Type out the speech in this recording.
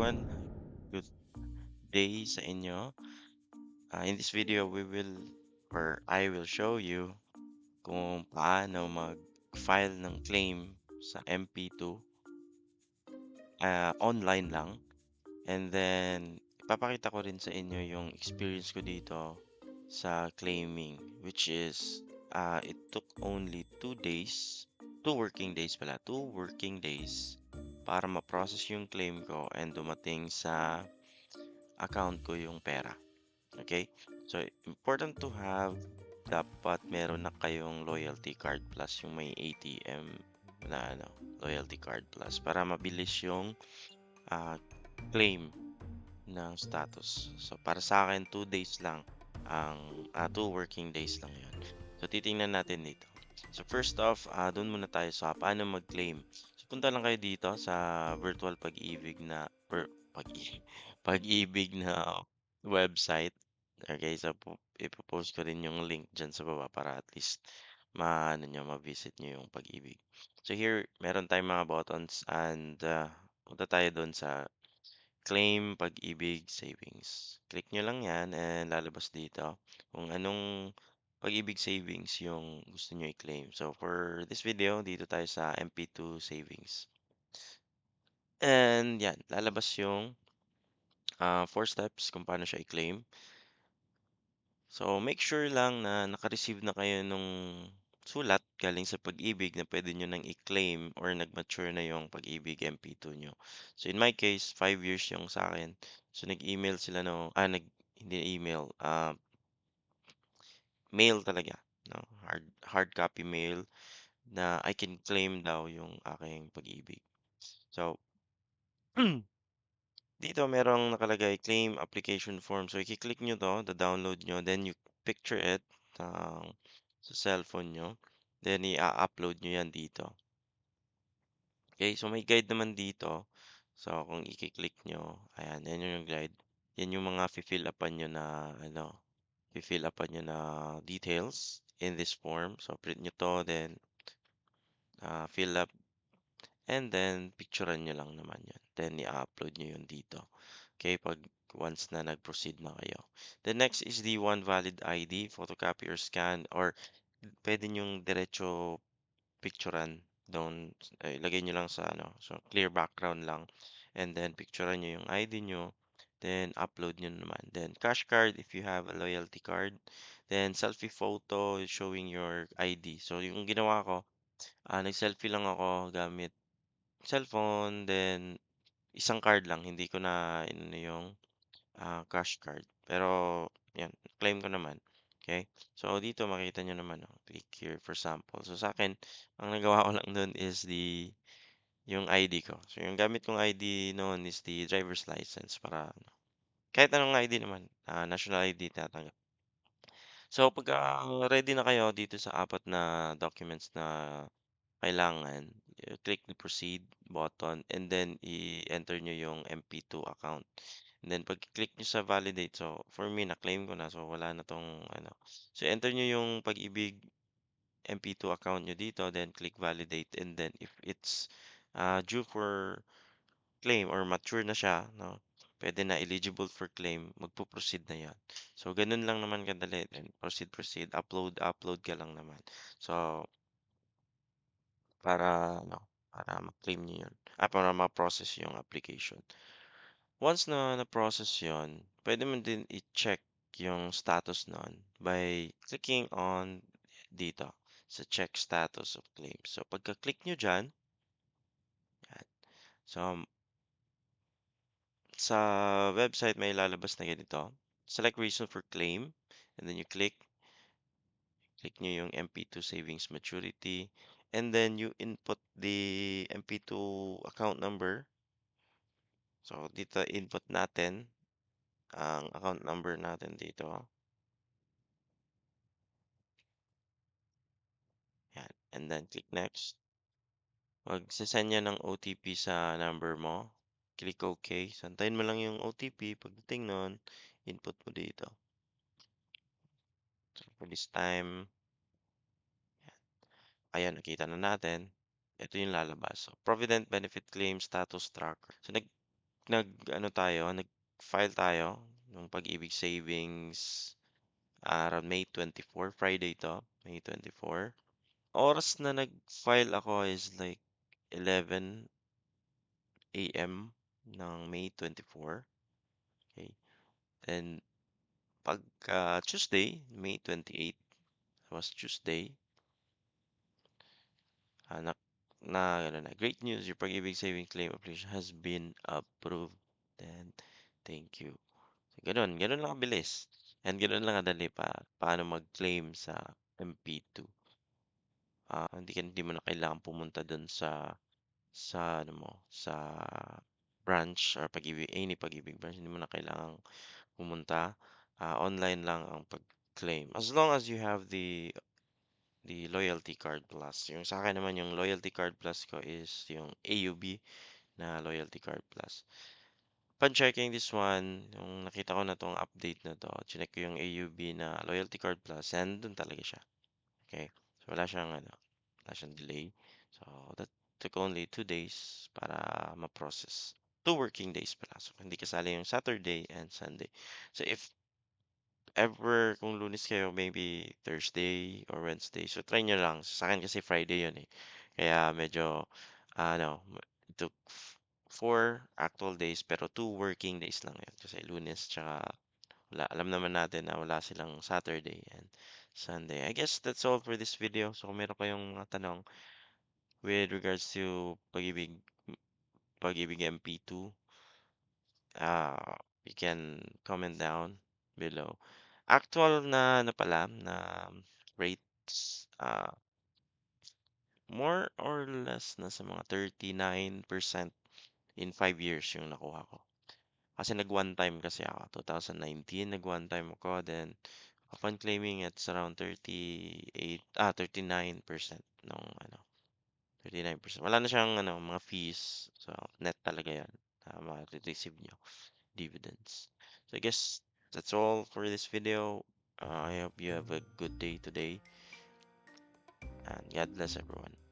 everyone. Good day sa inyo. In this video, I will show you kung paano mag-file ng claim sa MP2 online lang. And then, ipapakita ko rin sa inyo yung experience ko dito sa claiming, which is it took only 2 days, 2 working days pala, 2 working days para ma-process yung claim ko and dumating sa account ko yung pera. Okay? So, important to have, dapat meron na kayong loyalty card plus yung may ATM na loyalty card plus para mabilis yung ah, claim ng status. So, para sa akin, 2 days lang 2 working days lang yun. So, titingnan natin dito. So, first off, doon muna tayo sa paano mag-claim. So, punta lang kayo dito sa virtual pag-ibig na pag-ibig, pag-ibig na website. Okay, so ipopost ko rin yung link dyan sa baba para at least ma-visit nyo yung pag-ibig. So here, meron tayong mga buttons and punta tayo doon sa Claim Pag-ibig Savings. Click nyo lang yan and lalabas dito kung anong Pag-ibig Savings yung gusto nyo i-claim. So for this video, dito tayo sa MP2 Savings. And yan, lalabas yung 4 steps kung paano siya i-claim. So make sure lang na naka-receive na kayo nung sulat galing sa Pag-ibig na pwede nyo nang i-claim or nag-mature na yung Pag-ibig MP2 nyo. So in my case, 5 years yung sa akin. So nag-email sila hindi email, mail talaga, no? Hard copy mail na I can claim daw yung aking Pag-ibig. So dito merong nakalagay claim application form. So i-click nyo to, download nyo, then you picture it sa cellphone nyo. Then i-upload nyo yan dito. Okay, so may guide naman dito. So kung i-click nyo, ayan, yan yung guide. Yan yung mga fill upan nyo na fill upan nyo na details in this form. So print nyo to, then fill up, and then picturean nyo lang naman yun. Then i-upload nyo yun dito. Okay, once na nag-proceed na kayo. The next is the one valid ID, photocopy or scan, or pwede nyong diretso picturean doon. Ilagay nyo lang sa so clear background lang. And then picturean nyo yung ID nyo. Then upload nyo naman. Then cash card if you have a loyalty card. Then selfie photo showing your ID. So yung ginawa ko, nag-selfie lang ako gamit cellphone. Then isang card lang. Hindi ko na yung cash card. Pero, yan, claim ko naman. Okay? So, dito makita nyo naman, click here for sample. So, sa akin, ang nagawa ko lang doon is yung ID ko. So, yung gamit kong ID noon is the driver's license para, kahit anong ID naman, national ID tatanggap. So, pagka ready na kayo dito sa apat na documents na kailangan, click the proceed button and then i-enter nyo yung MP2 account. And then pag-click nyo sa validate, so for me na-claim ko na, so wala na tong So enter nyo yung Pag-ibig MP2 account nyo dito, then click validate, and then if it's due for claim or mature na siya, no, pwede na eligible for claim, magpo-proceed na yan. So ganun lang naman kadali, then proceed, upload ka lang naman. So para ma-claim niyo yun, para ma-process yung application. Once na na-process yun, pwede mo din i-check yung status nun by clicking on dito sa check status of claim. So pagka-click nyo dyan, yan. So sa website may lalabas na ganito. Select reason for claim and then you click nyo yung MP2 savings maturity, and then you input the MP2 account number. So dito input natin ang account number natin dito. Yan. And then click next. Magsasend yan ng OTP sa number mo. Click OK. Santayin mo lang yung OTP. Pagdating nun, input mo dito. So for this time, ayan, nakita na natin. Ito yung lalabas. So, Provident Benefit Claim Status Tracker. So nag-ano tayo, nag-file tayo nung Pag-ibig Savings around May 24, Friday 'to, May 24. Oras na nag-file ako is like 11 AM ng May 24, okey. Then pagka Tuesday, May 28, was Tuesday, na ano na, "Great news, your Pag-ibig Savings claim application has been approved." Then, "Thank you." Gano'n, gano'n lang kabilis and gano'n lang kadali paano mag-claim sa MP2. Hindi mo na kailangan pumunta do'n sa ano mo, sa branch or any Pag-ibig branch, hindi mo na kailangang pumunta. Online lang ang pag-claim as long as you have the loyalty card plus. Yung sa'kin naman yung loyalty card plus ko is yung AUB na loyalty card plus. Upon checking this one, yung nakita ko na 'tong update na 'to, chineck ko yung AUB na loyalty card plus, nandun talaga siya, okey. So, wala siyang delay. So, that took only 2 days para ma-process. 2 working days pala, so hindi kasali yung Saturday and Sunday. So, if ever kung Lunes kayo, maybe Thursday or Wednesday, so try niyo lang. Sa'kin kasi Friday yun, eh, kaya medyo ano, it took 4 actual days pero 2 working days lang yun kasi Lunes tsaka alam naman natin na wala silang Saturday and Sunday. I guess that's all for this video. So kung meron kayong mga tanong with regards to Pag-ibig MP2, you can comment down below. Actual na ano pala na rates, more or less nasa mga 39% in 5 years yung nakuha ko. Kasi nag-one time kasi ako, 2019 nag-one time ako, then upon claiming it's around 39% nung ano, 39%. Wala na siyang ano, mga fees. So, net talaga yan na ma-receive nyo, dividends. So, I guess that's all for this video. I hope you have a good day today and God bless everyone.